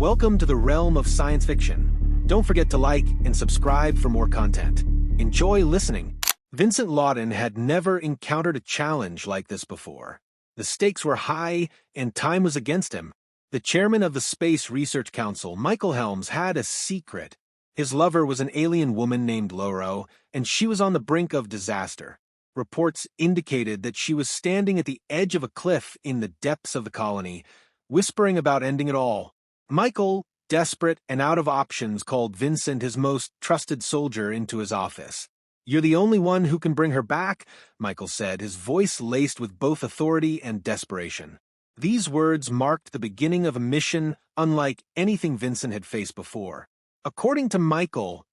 Welcome to the realm of science fiction. Don't forget to like and subscribe for more content. Enjoy listening. Vincent Lawton had never encountered a challenge like this before. The stakes were high and time was against him. The chairman of the Space Research Council, Michael Helms, had a secret. His lover was an alien woman named Loro, and she was on the brink of disaster. Reports indicated that she was standing at the edge of a cliff in the depths of the colony, whispering about ending it all. Michael, desperate and out of options, called Vincent, his most trusted soldier, into his office. "You're the only one who can bring her back," Michael said, his voice laced with both authority and desperation. These words marked the beginning of a mission unlike anything Vincent had faced before. According to Michael,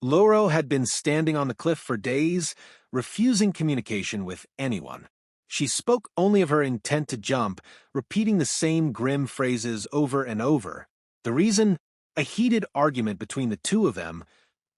Loro had been standing on the cliff for days, refusing communication with anyone. She spoke only of her intent to jump, repeating the same grim phrases over and over. The reason? A heated argument between the two of them,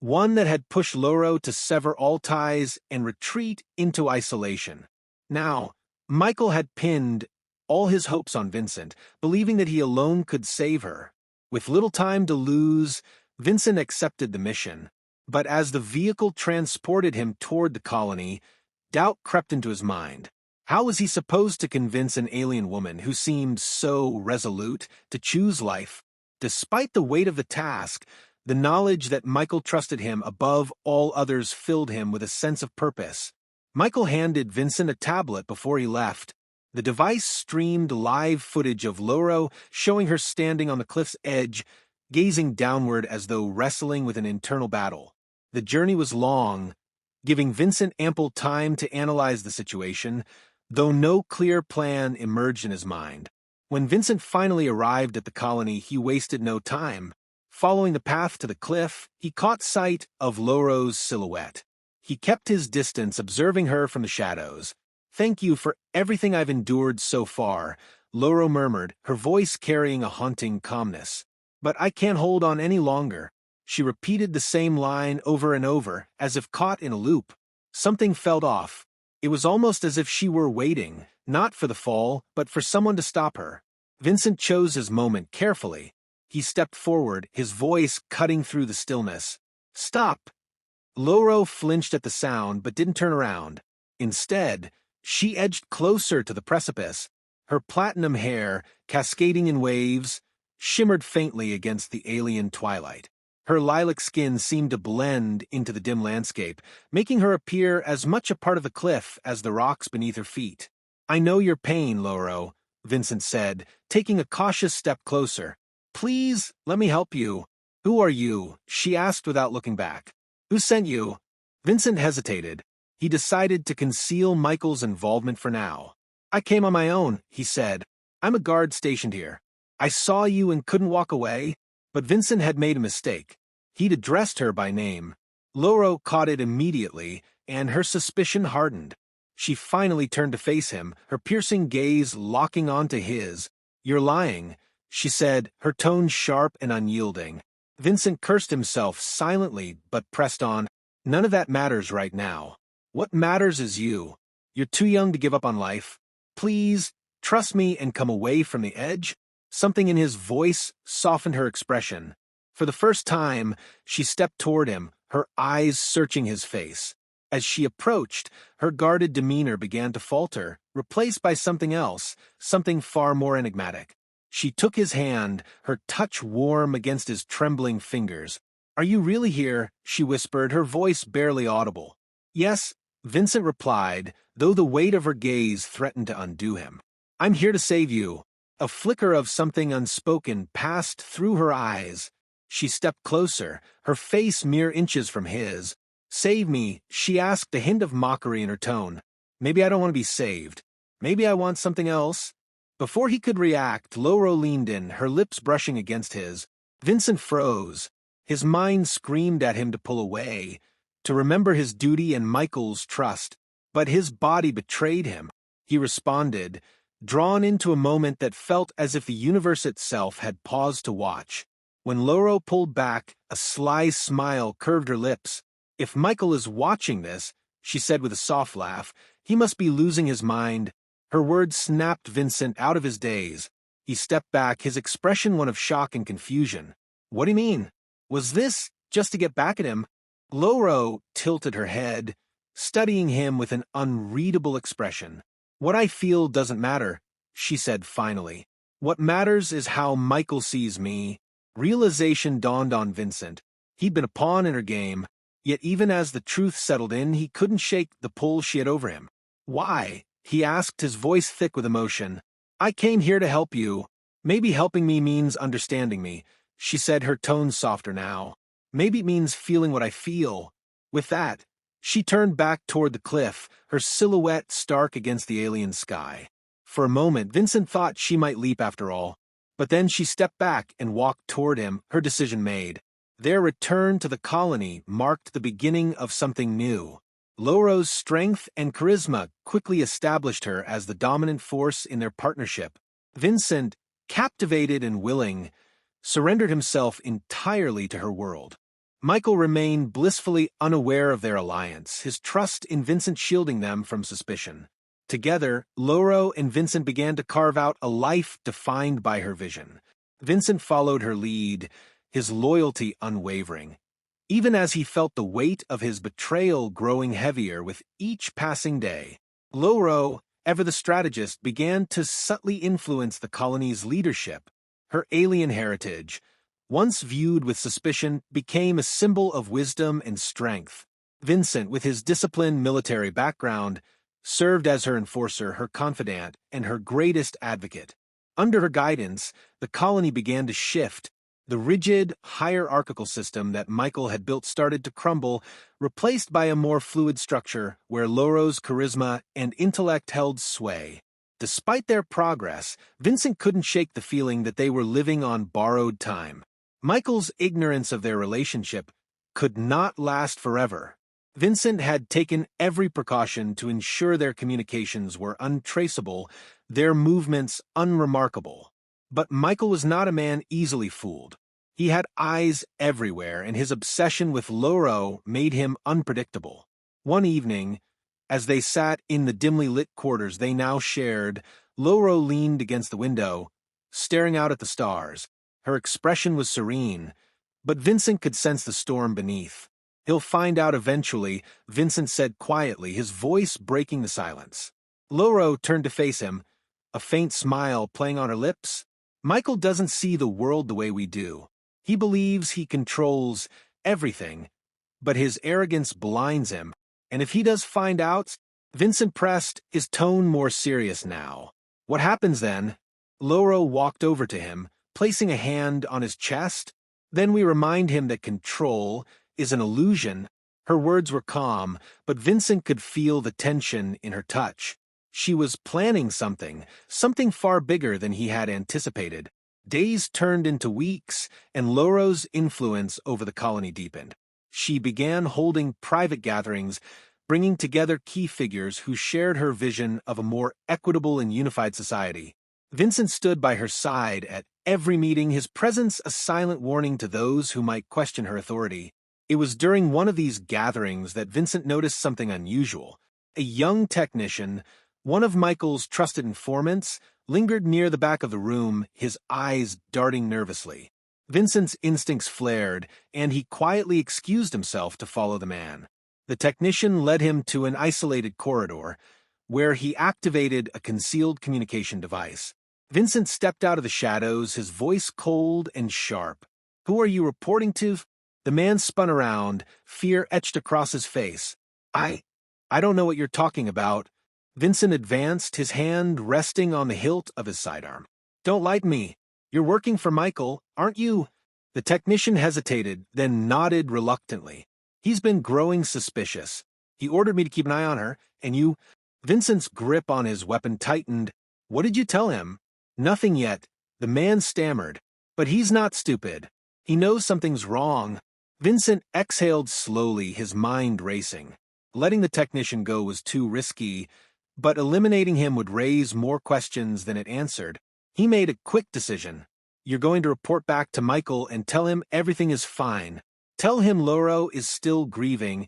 one that had pushed Loro to sever all ties and retreat into isolation. Now, Michael had pinned all his hopes on Vincent, believing that he alone could save her. With little time to lose, Vincent accepted the mission. But as the vehicle transported him toward the colony, doubt crept into his mind. How was he supposed to convince an alien woman who seemed so resolute to choose life? Despite the weight of the task, the knowledge that Michael trusted him above all others filled him with a sense of purpose. Michael handed Vincent a tablet before he left. The device streamed live footage of Loro, showing her standing on the cliff's edge, gazing downward as though wrestling with an internal battle. The journey was long, giving Vincent ample time to analyze the situation, though no clear plan emerged in his mind. When Vincent finally arrived at the colony, he wasted no time. Following the path to the cliff, he caught sight of Loro's silhouette. He kept his distance, observing her from the shadows. "Thank you for everything I've endured so far," Loro murmured, her voice carrying a haunting calmness. "But I can't hold on any longer." She repeated the same line over and over, as if caught in a loop. Something felt off. It was almost as if she were waiting, not for the fall, but for someone to stop her. Vincent chose his moment carefully. He stepped forward, his voice cutting through the stillness. "Stop!" Loro flinched at the sound, but didn't turn around. Instead, she edged closer to the precipice. Her platinum hair, cascading in waves, shimmered faintly against the alien twilight. Her lilac skin seemed to blend into the dim landscape, making her appear as much a part of the cliff as the rocks beneath her feet. "I know your pain, Loro," Vincent said, taking a cautious step closer. "Please, let me help you." "Who are you?" she asked without looking back. "Who sent you?" Vincent hesitated. He decided to conceal Michael's involvement for now. "I came on my own," he said. "I'm a guard stationed here. I saw you and couldn't walk away." But Vincent had made a mistake. He'd addressed her by name. Loro caught it immediately, and her suspicion hardened. She finally turned to face him, her piercing gaze locking onto his. "You're lying," she said, her tone sharp and unyielding. Vincent cursed himself silently, but pressed on. "None of that matters right now. What matters is you. You're too young to give up on life. Please, trust me and come away from the edge." Something in his voice softened her expression. For the first time, she stepped toward him, her eyes searching his face. As she approached, her guarded demeanor began to falter, replaced by something else, something far more enigmatic. She took his hand, her touch warm against his trembling fingers. "Are you really here?" she whispered, her voice barely audible. "Yes," Vincent replied, though the weight of her gaze threatened to undo him. "I'm here to save you." A flicker of something unspoken passed through her eyes. She stepped closer, her face mere inches from his. "Save me," she asked, a hint of mockery in her tone. "Maybe I don't want to be saved. Maybe I want something else." Before he could react, Loro leaned in, her lips brushing against his. Vincent froze. His mind screamed at him to pull away, to remember his duty and Michael's trust. But his body betrayed him. He responded, drawn into a moment that felt as if the universe itself had paused to watch. When Loro pulled back, a sly smile curved her lips. "If Michael is watching this," she said with a soft laugh, "he must be losing his mind." Her words snapped Vincent out of his daze. He stepped back, his expression one of shock and confusion. What do you mean? Was this just to get back at him? Loro tilted her head, studying him with an unreadable expression. What I feel doesn't matter, she said finally. What matters is how Michael sees me. Realization dawned on Vincent. He'd been a pawn in her game, yet even as the truth settled in, he couldn't shake the pull she had over him. Why? He asked, his voice thick with emotion. I came here to help you. Maybe helping me means understanding me, she said, her tone softer now. Maybe it means feeling what I feel. With that, she turned back toward the cliff, her silhouette stark against the alien sky. For a moment, Vincent thought she might leap after all, but then she stepped back and walked toward him, her decision made. Their return to the colony marked the beginning of something new. Loro's strength and charisma quickly established her as the dominant force in their partnership. Vincent, captivated and willing, surrendered himself entirely to her world. Michael remained blissfully unaware of their alliance, his trust in Vincent shielding them from suspicion. Together, Loro and Vincent began to carve out a life defined by her vision. Vincent followed her lead, his loyalty unwavering, even as he felt the weight of his betrayal growing heavier with each passing day. Loro, ever the strategist, began to subtly influence the colony's leadership. Her alien heritage, once viewed with suspicion, became a symbol of wisdom and strength. Vincent, with his disciplined military background, served as her enforcer, her confidant, and her greatest advocate. Under her guidance, the colony began to shift. The rigid, hierarchical system that Michael had built started to crumble, replaced by a more fluid structure where Loro's charisma and intellect held sway. Despite their progress, Vincent couldn't shake the feeling that they were living on borrowed time. Michael's ignorance of their relationship could not last forever. Vincent had taken every precaution to ensure their communications were untraceable, their movements unremarkable. But Michael was not a man easily fooled. He had eyes everywhere, and his obsession with Loro made him unpredictable. One evening, as they sat in the dimly lit quarters they now shared, Loro leaned against the window, staring out at the stars. Her expression was serene, but Vincent could sense the storm beneath. He'll find out eventually, Vincent said quietly, his voice breaking the silence. Loro turned to face him, a faint smile playing on her lips. Michael doesn't see the world the way we do. He believes he controls everything, but his arrogance blinds him. And if he does find out, Vincent pressed, his tone more serious now. What happens then? Loro walked over to him, placing a hand on his chest. Then we remind him that control is an illusion. Her words were calm, but Vincent could feel the tension in her touch. She was planning something far bigger than he had anticipated. Days turned into weeks, and Loro's influence over the colony deepened. She began holding private gatherings, bringing together key figures who shared her vision of a more equitable and unified society. Vincent stood by her side at every meeting, his presence a silent warning to those who might question her authority. It was during one of these gatherings that Vincent noticed something unusual. A young technician, one of Michael's trusted informants, lingered near the back of the room, his eyes darting nervously. Vincent's instincts flared, and he quietly excused himself to follow the man. The technician led him to an isolated corridor, where he activated a concealed communication device. Vincent stepped out of the shadows, his voice cold and sharp. "Who are you reporting to?" The man spun around, fear etched across his face. I don't know what you're talking about." Vincent advanced, his hand resting on the hilt of his sidearm. "Don't lie to me. You're working for Michael, aren't you?" The technician hesitated, then nodded reluctantly. "He's been growing suspicious. He ordered me to keep an eye on her, and you—" Vincent's grip on his weapon tightened. "What did you tell him?" "Nothing yet," the man stammered. "But he's not stupid. He knows something's wrong." Vincent exhaled slowly, his mind racing. Letting the technician go was too risky, but eliminating him would raise more questions than it answered. He made a quick decision. "You're going to report back to Michael and tell him everything is fine. Tell him Loro is still grieving,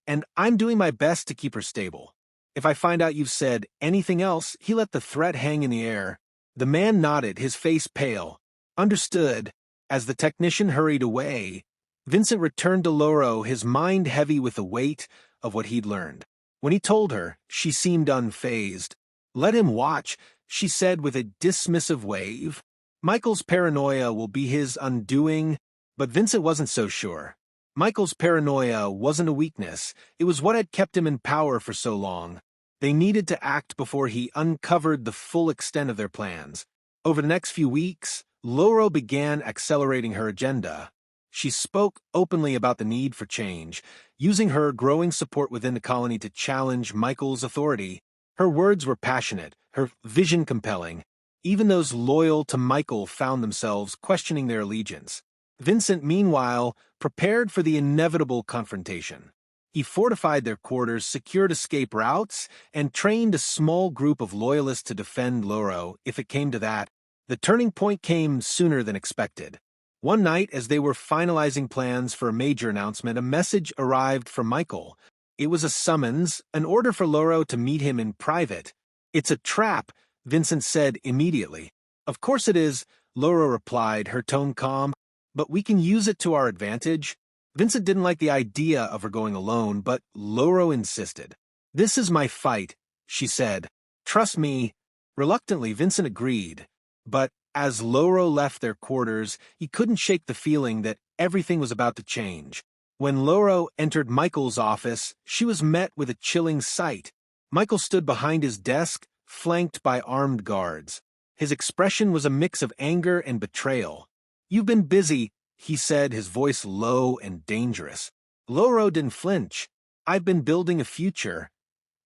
and I'm doing my best to keep her stable. If I find out you've said anything else," he let the threat hang in the air. The man nodded, his face pale. Understood. As the technician hurried away, Vincent returned to Loro, his mind heavy with the weight of what he'd learned. When he told her, she seemed unfazed. Let him watch, she said with a dismissive wave. Michael's paranoia will be his undoing, but Vincent wasn't so sure. Michael's paranoia wasn't a weakness, it was what had kept him in power for so long. They needed to act before he uncovered the full extent of their plans. Over the next few weeks, Loro began accelerating her agenda. She spoke openly about the need for change, using her growing support within the colony to challenge Michael's authority. Her words were passionate, her vision compelling. Even those loyal to Michael found themselves questioning their allegiance. Vincent, meanwhile, prepared for the inevitable confrontation. He fortified their quarters, secured escape routes, and trained a small group of loyalists to defend Loro if it came to that. The turning point came sooner than expected. One night, as they were finalizing plans for a major announcement, a message arrived from Michael. It was a summons, an order for Loro to meet him in private. "It's a trap," Vincent said immediately. "Of course it is," Loro replied, her tone calm, "but we can use it to our advantage." Vincent didn't like the idea of her going alone, but Loro insisted. "This is my fight," she said. "Trust me." Reluctantly, Vincent agreed. But as Loro left their quarters, he couldn't shake the feeling that everything was about to change. When Loro entered Michael's office, she was met with a chilling sight. Michael stood behind his desk, flanked by armed guards. His expression was a mix of anger and betrayal. "You've been busy," he said, his voice low and dangerous. Loro didn't flinch. "I've been building a future.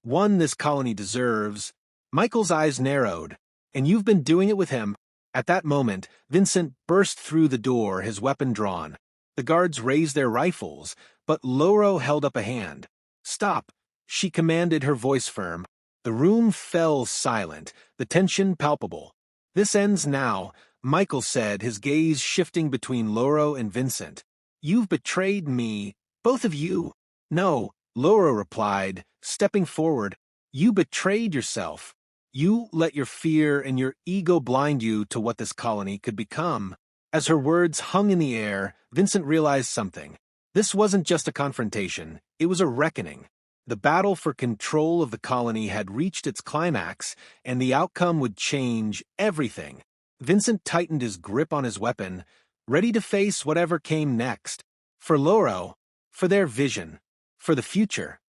One this colony deserves." Michael's eyes narrowed. "And you've been doing it with him." At that moment, Vincent burst through the door, his weapon drawn. The guards raised their rifles, but Loro held up a hand. "Stop," she commanded, her voice firm. The room fell silent, the tension palpable. "This ends now," Michael said, his gaze shifting between Loro and Vincent. "You've betrayed me, both of you." "No," Loro replied, stepping forward. "You betrayed yourself. You let your fear and your ego blind you to what this colony could become." As her words hung in the air, Vincent realized something. This wasn't just a confrontation, it was a reckoning. The battle for control of the colony had reached its climax, and the outcome would change everything. Vincent tightened his grip on his weapon, ready to face whatever came next. For Loro, for their vision, for the future.